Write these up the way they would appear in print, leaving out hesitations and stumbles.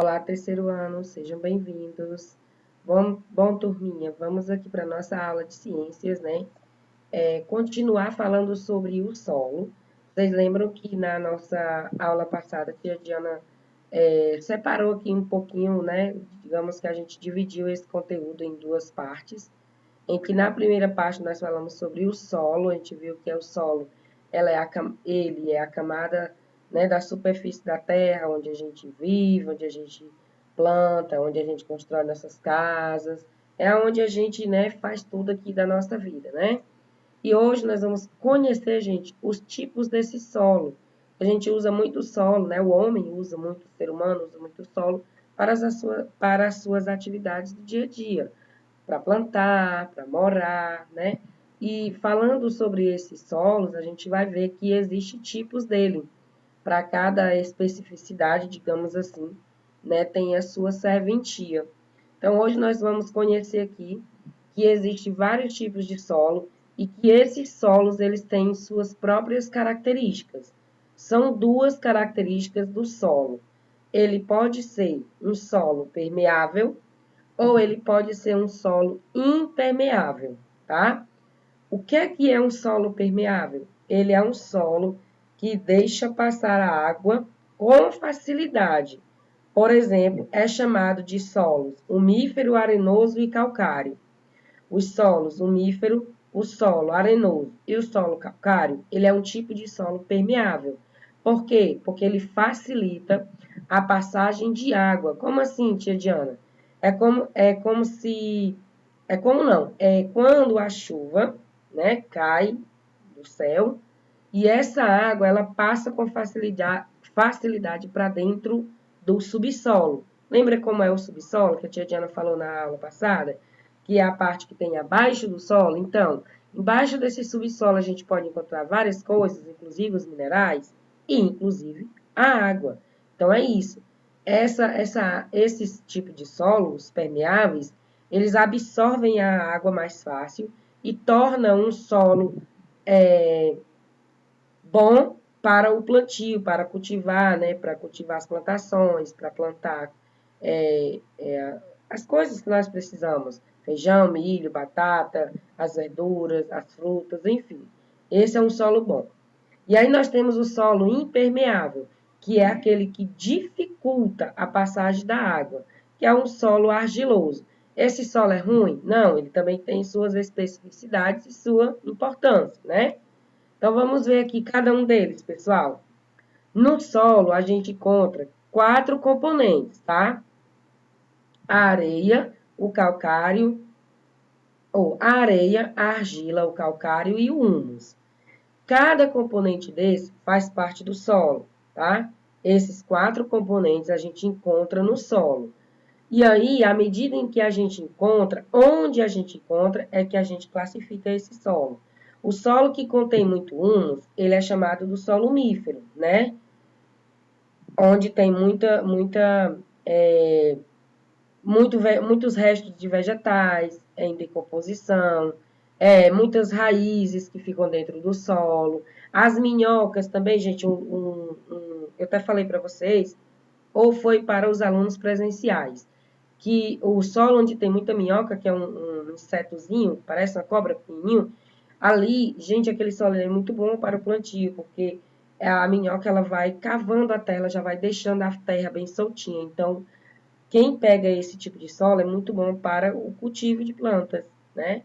Olá, terceiro ano, sejam bem-vindos. Bom, turminha, vamos aqui para a nossa aula de ciências, né? Continuar falando sobre o solo. Vocês lembram que na nossa aula passada, a tia Diana separou aqui um pouquinho, né? Digamos que a gente dividiu esse conteúdo em duas partes, em que na primeira parte nós falamos sobre o solo, a gente viu que o solo, ele é a camada, né, da superfície da terra, onde a gente vive, onde a gente planta, onde a gente constrói nossas casas, é onde a gente, né, faz tudo aqui da nossa vida, né? E hoje nós vamos conhecer, gente, os tipos desse solo. A gente usa muito o solo, né? O homem usa muito, o ser humano usa muito o solo para as suas atividades do dia a dia, para plantar, para morar, né? E falando sobre esses solos, a gente vai ver que existem tipos dele. Para cada especificidade, digamos assim, né, tem a sua serventia. Então, hoje nós vamos conhecer aqui que existem vários tipos de solo e que esses solos eles têm suas próprias características. São duas características do solo. Ele pode ser um solo permeável ou ele pode ser um solo impermeável, tá? O que é um solo permeável? Ele é um solo que deixa passar a água com facilidade. Por exemplo, é chamado de solos umífero, arenoso e calcário. Os solos umífero, o solo arenoso e o solo calcário, ele é um tipo de solo permeável. Por quê? Porque ele facilita a passagem de água. Como assim, tia Diana? É como não, é quando a chuva, né, cai do céu e essa água ela passa com facilidade para dentro do subsolo. Lembra como é o subsolo que a tia Diana falou na aula passada? Que é a parte que tem abaixo do solo. Então, embaixo desse subsolo a gente pode encontrar várias coisas, inclusive os minerais e inclusive a água. Então é isso. Esses tipos de solos permeáveis, eles absorvem a água mais fácil e tornam um solo bom para o plantio, para cultivar, né? Para cultivar as plantações, para plantar as coisas que nós precisamos. Feijão, milho, batata, as verduras, as frutas, enfim. Esse é um solo bom. E aí nós temos o solo impermeável, que é aquele que dificulta a passagem da água, que é um solo argiloso. Esse solo é ruim? Não, ele também tem suas especificidades e sua importância, né? Então vamos ver aqui cada um deles, pessoal. No solo a gente encontra 4 componentes, tá? A areia, o calcário, ou a areia, a argila, o calcário e o humus. Cada componente desse faz parte do solo, tá? Esses 4 componentes a gente encontra no solo. E aí, à medida em que a gente encontra, onde a gente encontra, é que a gente classifica esse solo. O solo que contém muito humus, ele é chamado do solo umífero, né? Onde tem muitos restos de vegetais em decomposição, muitas raízes que ficam dentro do solo. As minhocas também, gente, eu até falei para vocês, ou foi para os alunos presenciais, que o solo onde tem muita minhoca, que é um insetozinho, parece uma cobra pequenininho, ali, gente, aquele solo é muito bom para o plantio, porque a minhoca ela vai cavando a terra, já vai deixando a terra bem soltinha. Então, quem pega esse tipo de solo é muito bom para o cultivo de plantas, né?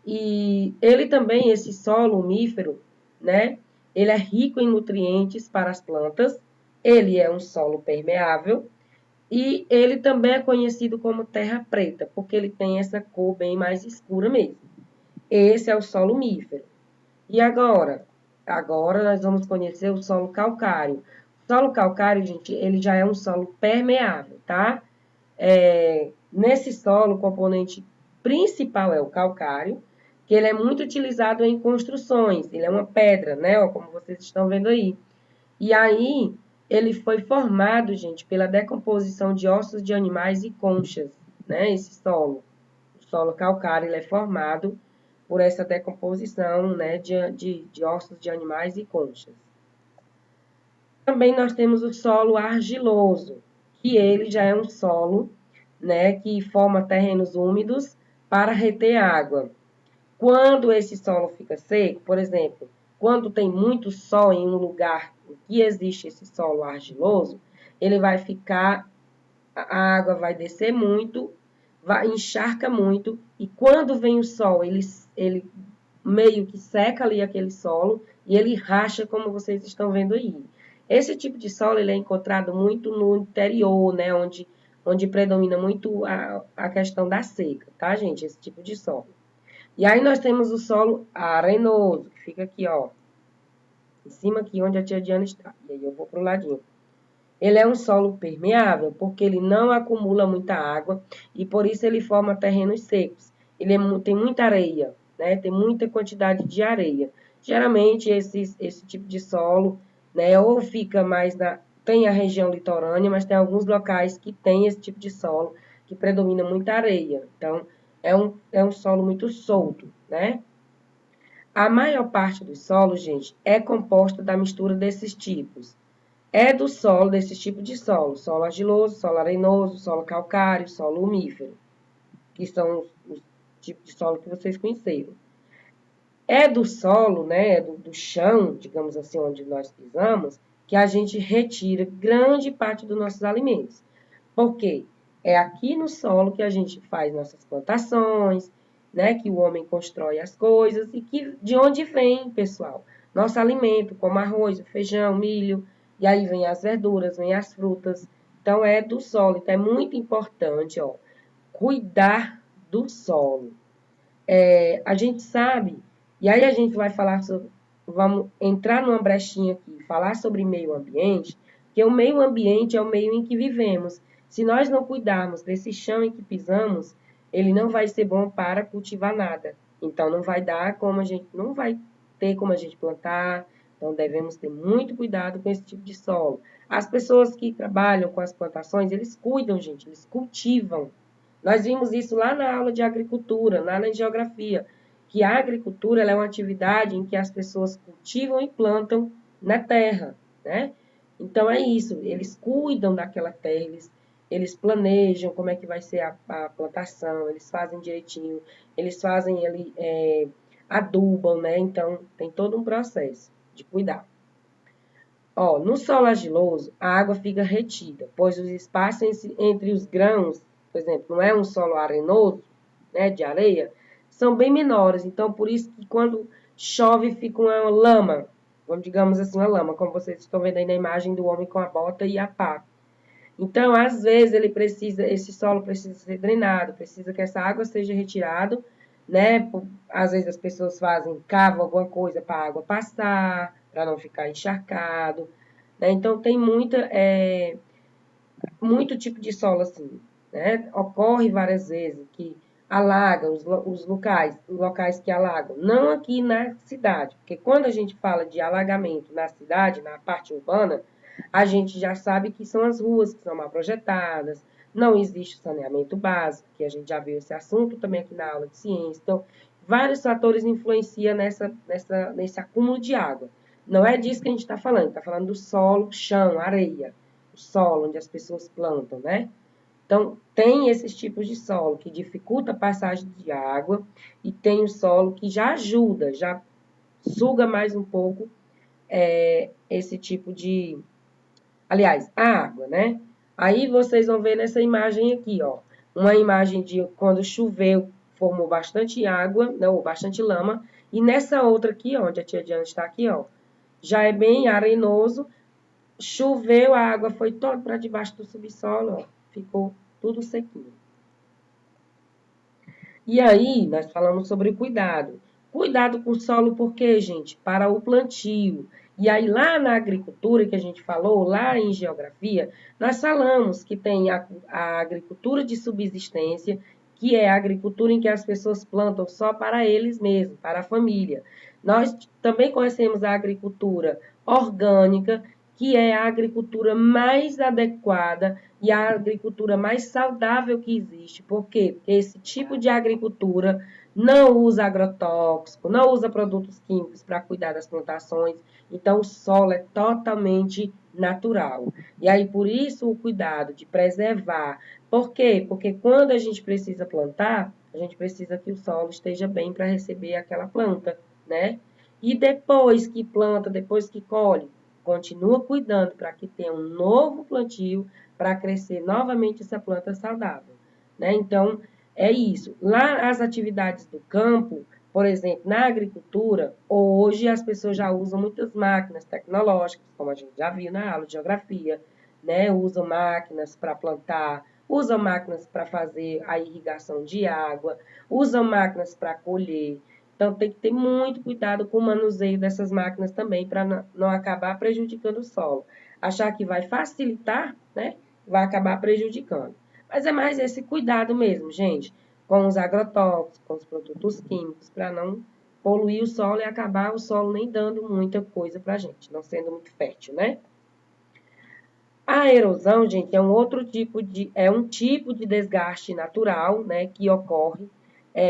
E ele também, esse solo umífero, né? Ele é rico em nutrientes para as plantas, ele é um solo permeável e ele também é conhecido como terra preta, porque ele tem essa cor bem mais escura mesmo. Esse é o solo umífero. E agora? Agora nós vamos conhecer o solo calcário. O solo calcário, gente, ele já é um solo permeável, tá? Nesse solo, o componente principal é o calcário, que ele é muito utilizado em construções. Ele é uma pedra, né? Ó, como vocês estão vendo aí. E aí, ele foi formado, gente, pela decomposição de ossos de animais e conchas, né? Esse solo. O solo calcário, ele é formado por essa decomposição, né, de ossos de animais e conchas. Também nós temos o solo argiloso, que ele já é um solo, né, que forma terrenos úmidos para reter água. Quando esse solo fica seco, por exemplo, quando tem muito sol em um lugar em que existe esse solo argiloso, ele vai ficar, a água vai descer muito, vai encharca muito, e quando vem o sol, ele meio que seca ali aquele solo e ele racha, como vocês estão vendo aí. Esse tipo de solo ele é encontrado muito no interior, né, onde predomina muito a questão da seca, tá, gente? Esse tipo de solo. E aí nós temos o solo arenoso, que fica aqui, ó, em cima aqui onde a tia Diana está. E aí eu vou pro ladinho. Ele é um solo permeável porque ele não acumula muita água e por isso ele forma terrenos secos. Tem muita areia, né? Tem muita quantidade de areia. Geralmente esse tipo de solo, né? Ou fica mais tem a região litorânea, mas tem alguns locais que tem esse tipo de solo que predomina muita areia. Então é um solo muito solto, né? A maior parte dos solos, gente, é composta da mistura desses tipos. É do solo, desse tipo de solo. Solo argiloso, solo arenoso, solo calcário, solo umífero. Que são os tipos de solo que vocês conheceram. É do solo, né, do chão, digamos assim, onde nós pisamos, que a gente retira grande parte dos nossos alimentos. Por quê? É aqui no solo que a gente faz nossas plantações, né, que o homem constrói as coisas e que de onde vem, pessoal? Nosso alimento, como arroz, feijão, milho, e aí vem as verduras, vem as frutas. Então é do solo. Então é muito importante, ó, cuidar do solo. A gente sabe, e aí a gente vai falar sobre, vamos entrar numa brechinha aqui, falar sobre meio ambiente, porque o meio ambiente é o meio em que vivemos. Se nós não cuidarmos desse chão em que pisamos, ele não vai ser bom para cultivar nada. Então não vai dar como a gente, não vai ter como a gente plantar. Então devemos ter muito cuidado com esse tipo de solo. As pessoas que trabalham com as plantações, eles cuidam, gente, eles cultivam. Nós vimos isso lá na aula de agricultura, lá na geografia, que a agricultura é uma atividade em que as pessoas cultivam e plantam na terra, né? Então é isso, eles cuidam daquela terra, eles planejam como é que vai ser a plantação, eles fazem direitinho, eles fazem adubam, né? Então tem todo um processo de cuidar. Ó, no solo argiloso, a água fica retida, pois os espaços entre os grãos, por exemplo, não é um solo arenoso, né, de areia, são bem menores. Então, por isso que quando chove fica uma lama, vamos digamos assim, uma lama, como vocês estão vendo aí na imagem do homem com a bota e a pá. Então, às vezes, esse solo precisa ser drenado, precisa que essa água seja retirada, né? Às vezes as pessoas cavam alguma coisa para a água passar, para não ficar encharcado, né? Então, tem muito tipo de solo assim, né? Ocorre várias vezes que alaga os locais que alagam, não aqui na cidade, porque quando a gente fala de alagamento na cidade, na parte urbana, a gente já sabe que são as ruas que são mal projetadas, não existe saneamento básico, que a gente já viu esse assunto também aqui na aula de ciência. Então, vários fatores influenciam nesse acúmulo de água. Não é disso que a gente está falando do solo, chão, areia, o solo onde as pessoas plantam, né? Então, tem esses tipos de solo que dificulta a passagem de água e tem o solo que já ajuda, já suga mais um pouco esse tipo de... Aliás, a água, né? Aí vocês vão ver nessa imagem aqui, ó. Uma imagem de quando choveu, formou bastante água, não, bastante lama. E nessa outra aqui, ó, onde a tia Diana está aqui, ó, já é bem arenoso. Choveu, a água foi toda para debaixo do subsolo, ó, ficou tudo sequinho. E aí, nós falamos sobre o cuidado. Cuidado com o solo, por quê, gente? Para o plantio. E aí, lá na agricultura que a gente falou, lá em geografia, nós falamos que tem a agricultura de subsistência, que é a agricultura em que as pessoas plantam só para eles mesmos, para a família. Nós também conhecemos a agricultura orgânica, que é a agricultura mais adequada e a agricultura mais saudável que existe. Por quê? Porque esse tipo de agricultura não usa agrotóxico, não usa produtos químicos para cuidar das plantações, então o solo é totalmente natural. E aí, por isso, o cuidado de preservar. Por quê? Porque quando a gente precisa plantar, a gente precisa que o solo esteja bem para receber aquela planta, né? E depois que planta, depois que colhe, continua cuidando para que tenha um novo plantio para crescer novamente essa planta saudável, né? Então, é isso. Lá as atividades do campo, por exemplo, na agricultura, hoje as pessoas já usam muitas máquinas tecnológicas, como a gente já viu na aula de geografia, né? Usam máquinas para plantar, usam máquinas para fazer a irrigação de água, usam máquinas para colher. Então, tem que ter muito cuidado com o manuseio dessas máquinas também, para não acabar prejudicando o solo. Achar que vai facilitar, né? Vai acabar prejudicando. Mas é mais esse cuidado mesmo, gente, com os agrotóxicos, com os produtos químicos, para não poluir o solo e acabar o solo nem dando muita coisa para a gente, não sendo muito fértil, né? A erosão, gente, é um tipo de desgaste natural, né, que ocorre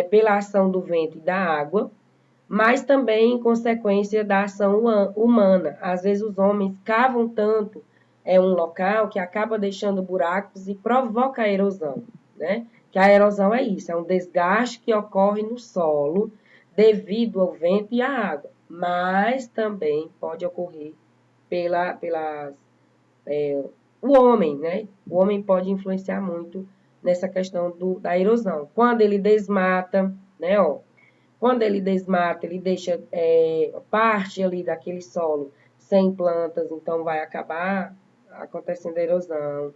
pela ação do vento e da água, mas também em consequência da ação humana. Às vezes os homens cavam tanto um local que acaba deixando buracos e provoca a erosão, né? Que a erosão é isso, é um desgaste que ocorre no solo devido ao vento e à água, mas também pode ocorrer pelas o homem, né? O homem pode influenciar muito nessa questão da erosão. Quando ele desmata, né? Ó, quando ele desmata, ele deixa parte ali daquele solo sem plantas, então vai acabar acontecendo a erosão.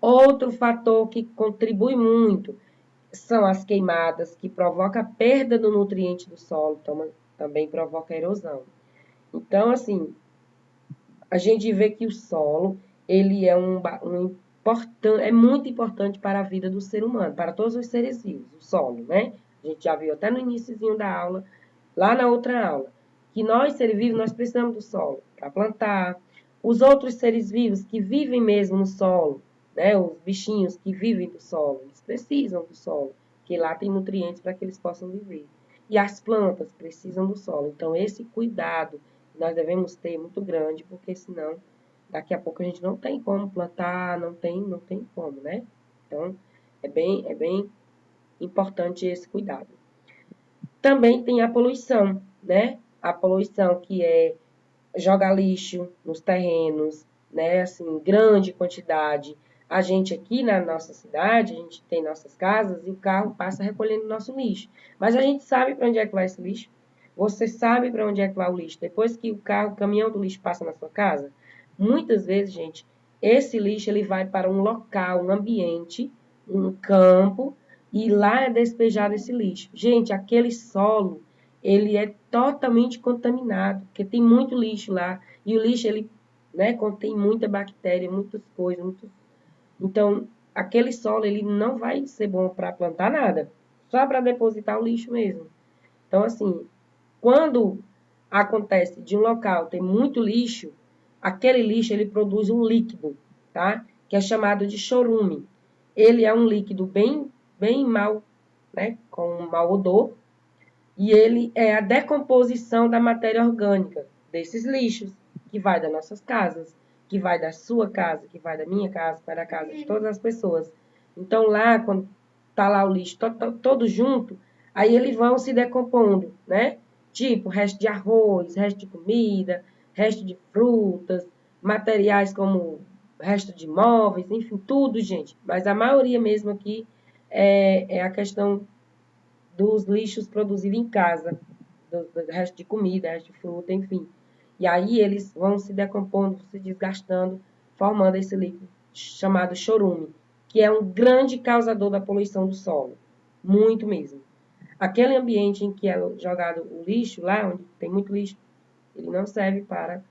Outro fator que contribui muito são as queimadas, que provoca a perda do nutriente do solo, então, também provoca erosão. Então, assim, a gente vê que o solo, ele é é muito importante para a vida do ser humano, para todos os seres vivos, o solo, né? A gente já viu até no iniciozinho da aula, lá na outra aula, que nós, seres vivos, nós precisamos do solo para plantar. Os outros seres vivos que vivem mesmo no solo, né? Os bichinhos que vivem do solo, eles precisam do solo, que lá tem nutrientes para que eles possam viver. E as plantas precisam do solo. Então, esse cuidado nós devemos ter muito grande, porque senão daqui a pouco a gente não tem como plantar, não tem como, né? Então, é bem importante esse cuidado. Também tem a poluição, né? A poluição que é jogar lixo nos terrenos, né? Assim, em grande quantidade. A gente aqui na nossa cidade, a gente tem nossas casas e o carro passa recolhendo nosso lixo. Mas a gente sabe para onde é que vai esse lixo? Você sabe para onde é que vai o lixo? Depois que o caminhão do lixo passa na sua casa? Muitas vezes, gente, esse lixo ele vai para um local, um ambiente, um campo, e lá é despejado esse lixo. Gente, aquele solo, ele é totalmente contaminado, porque tem muito lixo lá, e o lixo, ele, né, contém muita bactéria, muitas coisas, Então, aquele solo, ele não vai ser bom para plantar nada, só para depositar o lixo mesmo. Então, assim, quando acontece de um local ter muito lixo, aquele lixo ele produz um líquido, tá? Que é chamado de chorume. Ele é um líquido bem mau, né? Com um mau odor. E ele é a decomposição da matéria orgânica desses lixos, que vai das nossas casas, que vai da sua casa, que vai da minha casa, que vai da casa de todas as pessoas. Então, lá, quando tá lá o lixo todo junto, aí eles vão se decompondo, né? Tipo, resto de arroz, resto de comida, resto de frutas, materiais como resto de móveis, enfim, tudo, gente. Mas a maioria mesmo aqui é a questão dos lixos produzidos em casa, do resto de comida, resto de fruta, enfim. E aí eles vão se decompondo, se desgastando, formando esse líquido chamado chorume, que é um grande causador da poluição do solo. Muito mesmo. Aquele ambiente em que é jogado o lixo, lá onde tem muito lixo, ele não serve para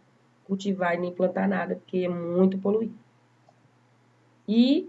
cultivar e nem plantar nada, porque é muito poluído. E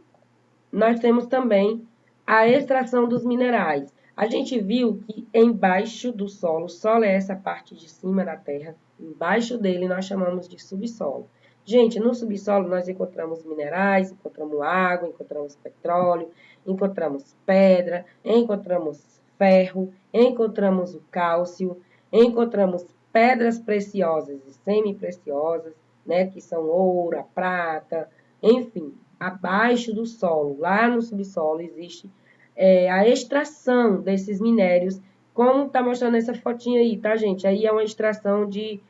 nós temos também a extração dos minerais. A gente viu que embaixo do solo, o solo é essa parte de cima da terra, embaixo dele nós chamamos de subsolo. Gente, no subsolo nós encontramos minerais, encontramos água, encontramos petróleo, encontramos pedra, encontramos ferro, encontramos o cálcio, encontramos pedras preciosas e semi-preciosas, né, que são ouro, a prata, enfim, abaixo do solo, lá no subsolo, existe a extração desses minérios, como está mostrando essa fotinha aí, tá, gente? Aí é uma extração de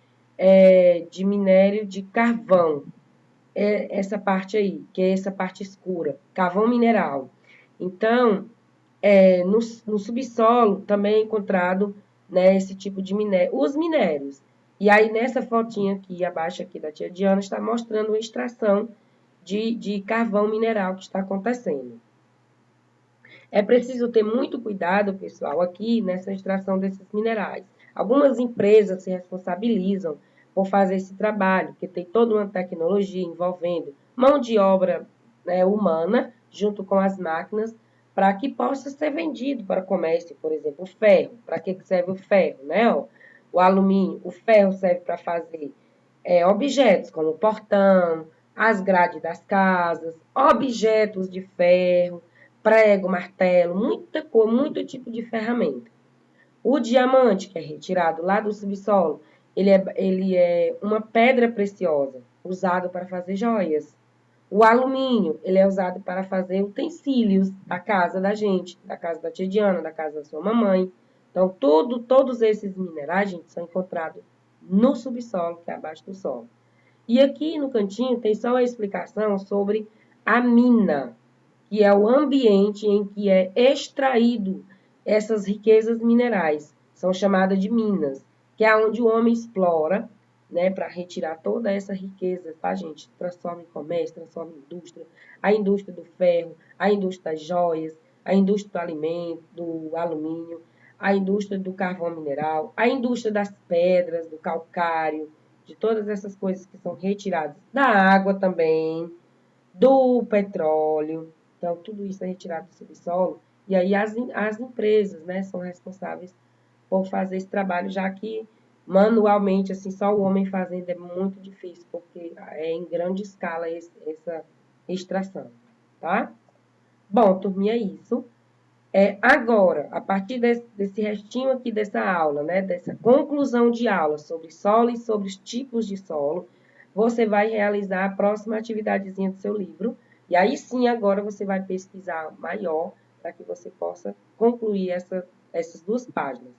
minério de carvão, essa parte aí, que é essa parte escura, carvão mineral. Então, no subsolo também é encontrado, né, esse tipo de minério, os minérios. E aí, nessa fotinha aqui, abaixo aqui da tia Diana, está mostrando a extração de carvão mineral que está acontecendo. É preciso ter muito cuidado, pessoal, aqui nessa extração desses minerais. Algumas empresas se responsabilizam por fazer esse trabalho, porque tem toda uma tecnologia envolvendo mão de obra, né, humana, junto com as máquinas, para que possa ser vendido para o comércio, por exemplo, o ferro. Para que serve o ferro, né? O alumínio, o ferro serve para fazer objetos como o portão, as grades das casas, objetos de ferro, prego, martelo, muita cor, muito tipo de ferramenta. O diamante, que é retirado lá do subsolo, ele é uma pedra preciosa, usado para fazer joias. O alumínio, ele é usado para fazer utensílios da casa da gente, da casa da tia Diana, da casa da sua mamãe. Então, todos esses minerais, gente, são encontrados no subsolo, que é abaixo do solo. E aqui no cantinho tem só a explicação sobre a mina, que é o ambiente em que é extraído essas riquezas minerais. São chamadas de minas, que é onde o homem explora, né, para retirar toda essa riqueza, tá, gente? Transforma em comércio, transforma em indústria, a indústria do ferro, a indústria das joias, a indústria do alimento, do alumínio, a indústria do carvão mineral, a indústria das pedras, do calcário, de todas essas coisas que são retiradas da água também, do petróleo. Então, tudo isso é retirado do subsolo. E aí as empresas, né, são responsáveis por fazer esse trabalho, já que manualmente, assim, só o homem fazendo é muito difícil, porque é em grande escala essa extração, tá? Bom, turminha, é isso. Agora, a partir desse restinho aqui dessa aula, né, dessa conclusão de aula sobre solo e sobre os tipos de solo, você vai realizar a próxima atividadezinha do seu livro. E aí sim, agora você vai pesquisar maior para que você possa concluir essas 2 páginas.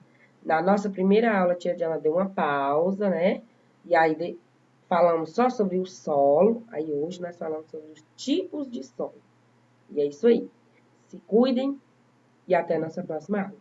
Na nossa primeira aula, a tia Diana deu uma pausa, né? E aí falamos só sobre o solo. Aí hoje nós falamos sobre os tipos de solo. E é isso aí. Se cuidem e até a nossa próxima aula.